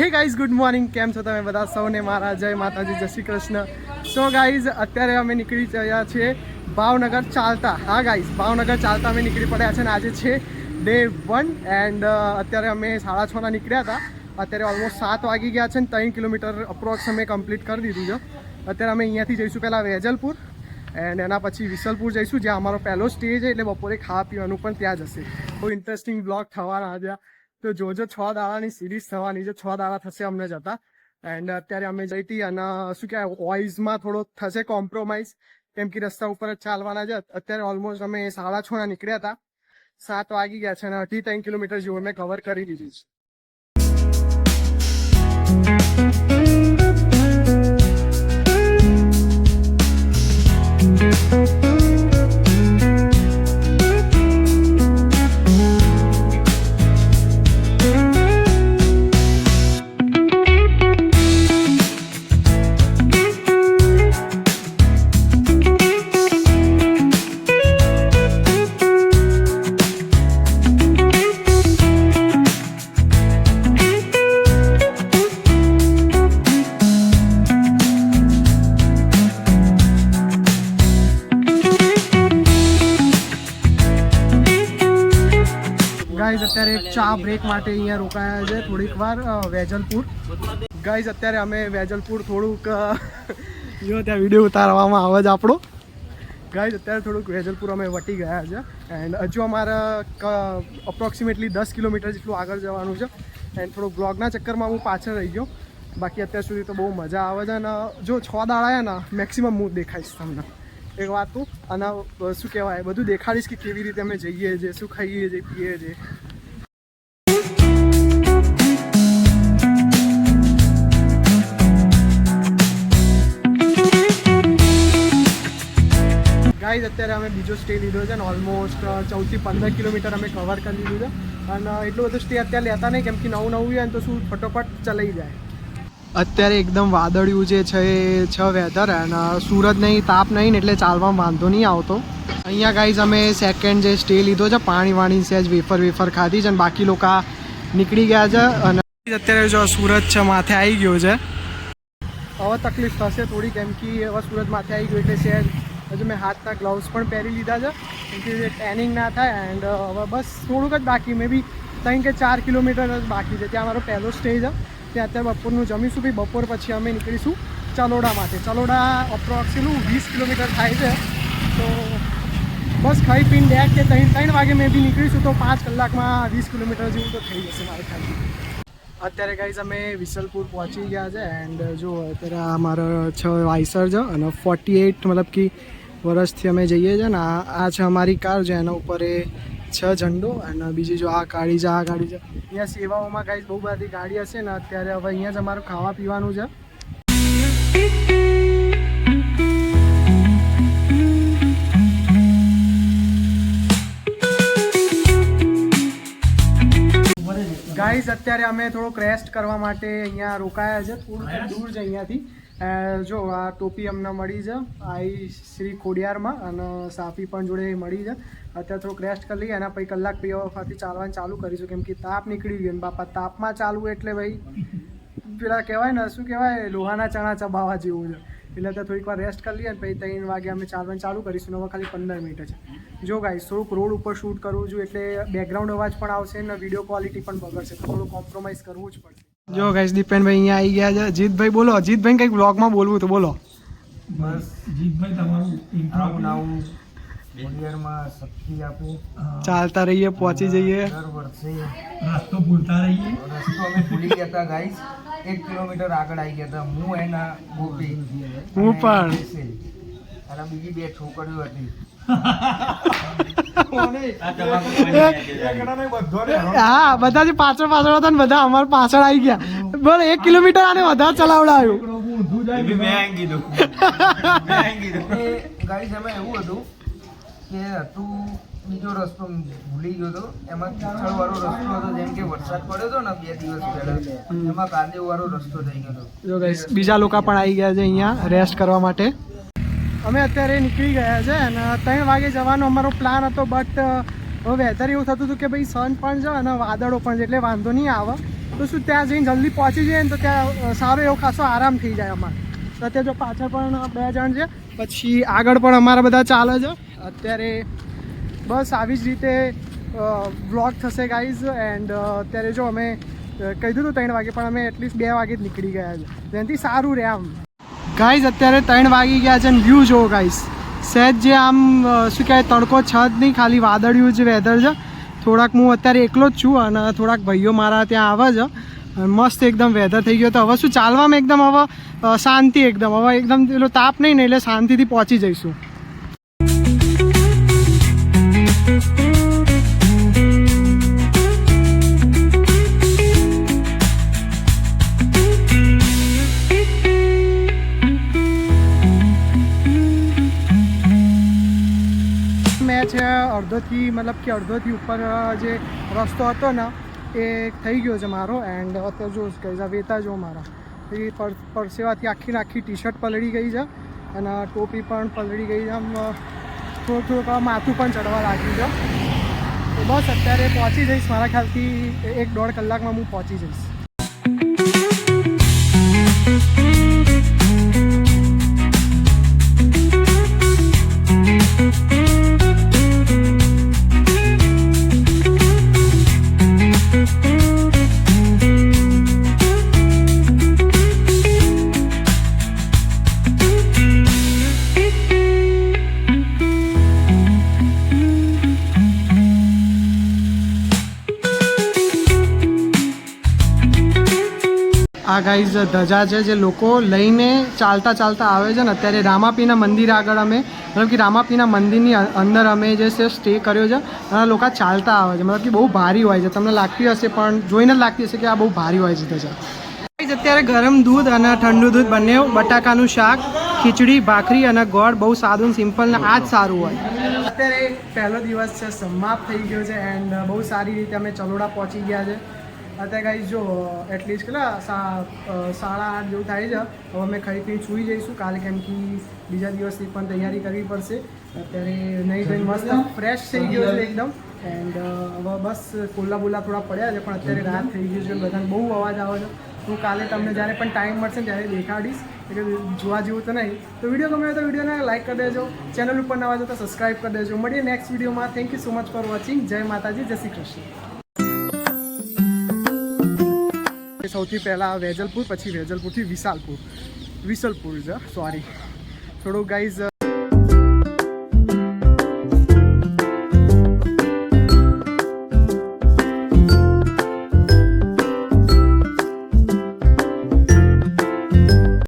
Hey guys, good morning. કેમ છો તમે બધા? સૌને મારા જય માતાજી, જય શ્રી કૃષ્ણ. સો ગાઈઝ, અત્યારે અમે નીકળી ગયા છીએ ભાવનગર ચાલતા. હા ગાઈઝ, ભાવનગર ચાલતા અમે નીકળી પડ્યા છે અને આજે છે ડે 1 એન્ડ અત્યારે અમે 6:30 નીકળ્યા હતા. અત્યારે ઓલમોસ્ટ 7 વાગી ગયા છે ને 3 કિલોમીટર અપ્રોક્સ અમે કમ્પ્લીટ કરી દીધું છે. અત્યારે અમે અહીંયાથી જઈશું પહેલાં વેજલપુર એન્ડ એના પછી વિસલપુર જઈશું, જ્યાં અમારો પહેલો સ્ટે છે. એટલે બપોરે ખાવા પીવાનું પણ ત્યાં જશે. બહુ ઇન્ટરેસ્ટિંગ બ્લોગ થવાના હતા. તો જોજો, 6 દાડાની સિરીઝ થવાની છે. 6 દાડા થશે અમને જતા. એન્ડ અત્યારે અમે જઈતી અને શું કહેવાય, વોઇસમાં થોડો થશે કોમ્પ્રોમાઇઝ, કેમ કે રસ્તા ઉપર જ ચાલવાના છે. અત્યારે ઓલમોસ્ટ અમે 6:30 નીકળ્યા હતા. 7 વાગી ગયા છે અને 3 કિલોમીટર જેવું અમે કવર કરી દીધું છે. ગાઈઝ, અત્યારે ચા બ્રેક માટે અહીંયા રોકાયા છે થોડીક વાર વેજલપુર. ગાઈઝ, અત્યારે અમે વેજલપુર થોડુંક જો ત્યાં વિડીયો ઉતારવામાં આવે છે આપણો. ગાઈઝ, અત્યારે થોડુંક વેજલપુર અમે વટી ગયા છે એન્ડ હજુ અમારા અપ્રોક્સિમેટલી 10 કિલોમીટર જેટલું આગળ જવાનું છે. એન્ડ થોડુંક બ્લોગના ચક્કરમાં હું પાછળ રહી ગયો. બાકી અત્યાર સુધી તો બહુ મજા આવે છે અને જો 6 દાડા આવ્યા ને મેક્સિમમ હું દેખાઈશ તમને એક વાત તો. અને શું કહેવાય, બધું દેખાડીશ કે કેવી રીતે અમે જઈએ છીએ, શું ખાઈએ છીએ, પીએ છીએ. ગાઈઝ, અત્યારે અમે બીજો સ્ટે લીધો છે ને ઓલમોસ્ટ 14 થી 15 કિલોમીટર અમે કવર કરી લીધું છે. અને એટલું બધું સ્ટે અત્યારે લેતા નહીં, કેમ કે નવું હોય ને તો શું ફટોફટ ચલાઈ જાય. અત્યારે એકદમ વાદળિયું જે છે એ છે વેધર, અને સૂરજ નહીં, તાપ નહીં ને એટલે ચાલવામાં વાંધો નહીં આવતો. અહીંયા ગાઈઝ અમે સેકન્ડ જે સ્ટે લીધો છે, પાણી સહેજ વેફર ખાધી છે અને બાકી લોકો નીકળી ગયા છે. અને અત્યારે જો સૂરજ છે માથે આવી ગયો છે. હવે તકલીફ થશે થોડી, કેમ કે હવે સૂરજ માથે આવી ગયો એટલે સહેજ હજુ મેં હાથના ગ્લવ્સ પણ પહેરી લીધા છે, કેમ કે ટેનિંગ ના થાય. એન્ડ હવે બસ થોડુંક જ બાકી, મે બી 3 કે 4 કિલોમીટર જ બાકી છે. ત્યાં અમારો પહેલો સ્ટે છે. ત્યાં અત્યારે બપોરનું જમીશું, બી બપોર પછી અમે નીકળીશું ચલોડા માટે. ચલોડા અપ્રોક્સિમેટલી 20 કિલોમીટર થાય છે. તો બસ ખાઈ પીને બેગ કે 3 વાગે મેં બી નીકળીશું તો 5 કલાકમાં 20 કિલોમીટર જેવું તો થઈ જશે મારે ખાલી. અત્યારે ગાઈઝ અમે વિસલપુર પહોંચી ગયા છે એન્ડ જો અત્યારે આ મારા 6 વાઇસર છે અને 48 મતલબ કે વર્ષથી અમે જઈએ છીએ ને. આ છે અમારી કાર, જે એના ઉપર એ 6 ઝંડો. અને બીજી જો આ ગાડી છે, આ ગાડી છે. અહીંયા સેવાઓમાં ગાઈઝ બહુ બધી ગાડી હશે ને. અત્યારે હવે અહીંયા જ અમારું ખાવા પીવાનું છે. ગાઈઝ, અત્યારે અમે થોડોક રેસ્ટ કરવા માટે અહીંયા રોકાયા છે. થોડુંક દૂર છે અહીંયાથી. જો આ ટોપી અમને મળી છે આ શ્રી ખોડિયારમાં, અને સાફી પણ જોડે મળી છે. અત્યારે થોડુંક રેસ્ટ કરી લઈએ અને પછી કલાક પછી વખતથી ચાલવાનું ચાલુ કરીશું, કેમ કે તાપ નીકળી ગયો ને બાપા. તાપમાં ચાલવું એટલે ભાઈ પેલા કહેવાય ને, શું કહેવાય, લોહાના ચણા ચબાવવા જેવું છે. એટલે અત્યારે થોડીક વાર રેસ્ટ કરી લઈએ અને પછી 3 વાગે અમે ચાલવાનું ચાલુ કરીશું. હવે ખાલી 15 મિનિટ છે. જો ગાઈસ, થોડુંક રોડ ઉપર શૂટ કરવું જોઈએ એટલે બેકગ્રાઉન્ડ અવાજ પણ આવશે ને વિડીયો ક્વોલિટી પણ બગડશે, તો થોડું કોમ્પ્રોમાઇઝ કરવું જ પડશે. જો ગાઈસ, દીપેનભાઈ અહીંયા આવી ગયા છે. જીતભાઈ બોલો. જીતભાઈ કંઈક બ્લોગમાં બોલવું તો બોલો. બસ જીતભાઈ, તમારું આવું બોલિયરમાં શક્તિ આપો. ચાલતા રહીએ, પહોંચી જઈએ. દર વર્ષે રસ્તો ભૂલતા રહીએ. રસ્તો અમે ભૂલી ગયા હતા ગાઈસ. 1 કિલોમીટર આગળ આવી ગયા હતા. હું એના ગોપી, હું પણ, અને બીજી 2 છોકરીઓ હતી. હા, બધા જે પાછળ હતા ને બધા અમારે પાછળ આવી ગયા. બોલો, 1 કિલોમીટર આને વધારે ચલાવડાવ્યું. ગાઈસ, અમે એવું હતું કે બીજો રસ્તો ભૂલી ગયો હતો. એમાં કિચડ વાળો રસ્તો હતો, જેમ કે વરસાદ પડ્યો હતો ને 2 દિવસ પહેલા, એમાં કાદવ વાળો રસ્તો થઈ ગયો હતો. જો ગાઈસ, બીજા લોકો પણ આવી ગયા છે અહીંયા રેસ્ટ કરવા માટે. અમે અત્યારે નીકળી ગયા છે અને 3 વાગે જવાનો અમારો પ્લાન હતો. બટ હવે વેધર એવું થતું હતું કે ભાઈ સન પણ છે અને વાદળો પણ છે, એટલે વાંધો નહીં આવે. તો શું ત્યાં જઈને જલ્દી પહોંચી જઈએ ને તો ત્યાં સારો એવો ખાસો આરામ થઈ જાય અમારે. તો અત્યારે જો પાછળ પણ 2 જણ છે, પછી આગળ પણ અમારા બધા ચાલે છે. અત્યારે બસ આવી જ રીતે વ્લોગ થશે ગાઈઝ. એન્ડ અત્યારે જો અમે કહી દીધું 3 વાગે, પણ અમે એટલીસ્ટ 2 વાગે જ નીકળી ગયા છે, જેનાથી સારું રહે આમ. ગાઈઝ અત્યારે 3 વાગી ગયા છે અને વ્યૂ જુઓ ગાઈઝ. સહેજ જે આમ શું કહેવાય, તડકો છે જ નહીં, ખાલી વાદળિયું જ વેધર છે. થોડાક હું અત્યારે એકલો જ છું અને થોડાક ભાઈઓ મારા ત્યાં આવે છે. મસ્ત એકદમ વેધર થઈ ગયો. તો હવે શું ચાલવામાં એકદમ હવે શાંતિ, એકદમ હવે એકદમ પેલો તાપ નહીં ને, એટલે શાંતિથી પહોંચી જઈશું. મેં છે અડધોથી ઉપર જે રસ્તો હતો ને એ થઈ ગયો છે મારો. એન્ડ અત્યારે જો કઈ વેતા જો મારા એ પરસેવાથી આખી ટી-શર્ટ પલળી ગઈ છે અને ટોપી પણ પલળી ગઈ છે. આમ થોડુંક માથું પણ ચડવા લાગ્યું છે. તો બસ અત્યારે પહોંચી જઈશ, મારા ખ્યાલથી 1-1.5 કલાકમાં હું પહોંચી જઈશ. આ ગાઈઝ ધજા છે જે લોકો લઈને ચાલતા આવે છે ને. અત્યારે રામાપીના મંદિર આગળ અમે, મતલબ કે રામાપીના મંદિરની અંદર અમે જે છે સ્ટે કર્યો છે અને લોકો ચાલતા આવે છે. મતલબ કે બહુ ભારી હોય છે, તમને લાગતી હશે, પણ જોઈને જ લાગતી હશે કે આ બહુ ભારી હોય છે ધજા. અત્યારે ગરમ દૂધ અને ઠંડુ દૂધ બંને, બટાકાનું શાક, ખીચડી, ભાખરી અને ગોળ, બહુ સાદું સિમ્પલ ને આ જ સારું હોય. અત્યારે પહેલો દિવસ છે, સમાપ્ત થઈ ગયો છે. એન્ડ બહુ સારી રીતે અમે ચલોડા પહોંચી ગયા છે. અત્યારે ગાઈઝ જો એટલીસ્ટ કેટલા 8:30 જેવું થાય છે. હવે અમે ખાઈ પીને સૂઈ જઈશું કાલે, કેમ કે બીજા દિવસની પણ તૈયારી કરવી પડશે. અત્યારે નહીં ધોઈને મસ્ત ફ્રેશ થઈ ગયો છે એકદમ. એન્ડ હવે બસ ફૂલા બુલા થોડા પડ્યા છે, પણ અત્યારે રાત થઈ ગઈ છે, બધાને બહુ અવાજ આવે છે. હું કાલે તમને જ્યારે પણ ટાઈમ મળશે ને ત્યારે દેખાડીશ, એટલે જોવા જેવું તો નહીં. તો વિડીયો ગમે તો વિડીયોને લાઈક કરી દેજો, ચેનલ ઉપર નવા છો તો સબસ્ક્રાઈબ કરી દેજો. મળીએ નેક્સ્ટ વિડીયોમાં. Thank you so much for watching. જય માતાજી, જય શ્રી કૃષ્ણ. સૌથી પહેલાં વેજલપુર, પછી વેજલપુરથી વિસલપુર છે. સોરી થોડું ગાઈઝ